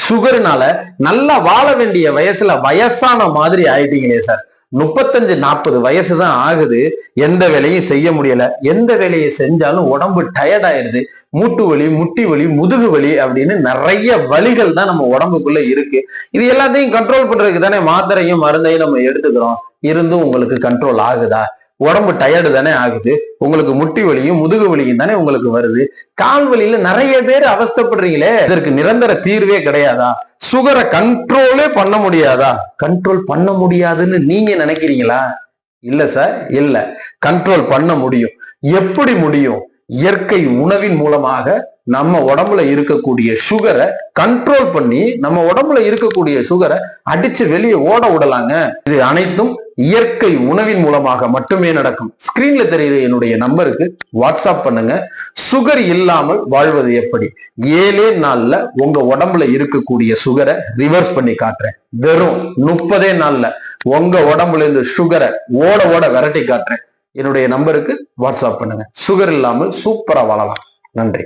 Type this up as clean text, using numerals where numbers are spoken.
சுகர்னால நல்லா வாழ வேண்டிய வயசுல வயசான மாதிரி ஆயிட்டீங்களே சார். 35-40 வயசு தான் ஆகுது, எந்த வேலையும் செய்ய முடியல. எந்த வேலையை செஞ்சாலும் உடம்பு டயர்ட் ஆயிடுது. மூட்டு வலி, முட்டி வலி, முதுகு வலி அப்படின்னு நிறைய வலிகள் தான் நம்ம உடம்புக்குள்ள இருக்கு. இது எல்லாத்தையும் கண்ட்ரோல் பண்றதுக்கு தானே மாத்திரையும் மருந்தையும் நம்ம எடுத்துக்கிறோம். இருந்தும் உங்களுக்கு கண்ட்ரோல் ஆகுதா? உடம்பு டயர்டு தானே ஆகுது. உங்களுக்கு முட்டி வலியும் முதுகு வலியும் தானே உங்களுக்கு வருது. கால் வலியில நிறைய பேர் அவஸ்தைப்படுறீங்களே, இதற்கு நிரந்தர தீர்வே கிடையாதா? சுகரை கண்ட்ரோலே பண்ண முடியாதா? கண்ட்ரோல் பண்ண முடியாதுன்னு நீங்க நினைக்கிறீங்களா? இல்ல சார், இல்ல. கண்ட்ரோல் பண்ண முடியும். எப்படி முடியும்? இயற்கை உணவின் மூலமாக நம்ம உடம்புல இருக்கக்கூடிய சுகரை கண்ட்ரோல் பண்ணி நம்ம உடம்புல இருக்கக்கூடிய சுகரை அடிச்சு வெளியே ஓட விடலாங்க. இது அனைத்தும் இயற்கை உணவின் மூலமாக மட்டுமே நடக்கும். ஸ்கிரீன்ல தெரியுற என்னுடைய நம்பருக்கு வாட்ஸ்அப் பண்ணுங்க. சுகர் இல்லாமல் வாழ்வது எப்படி, 7 நாள்ல உங்க உடம்புல இருக்கக்கூடிய சுகரை ரிவர்ஸ் பண்ணி காட்டுறேன். வெறும் 30 நாள்ல உங்க உடம்புல இருந்து சுகரை ஓட ஓட விரட்டி காட்டுறேன். என்னுடைய நம்பருக்கு வாட்ஸ்அப் பண்ணுங்க. சுகர் இல்லாமல் சூப்பரா வாழலாம். நன்றி.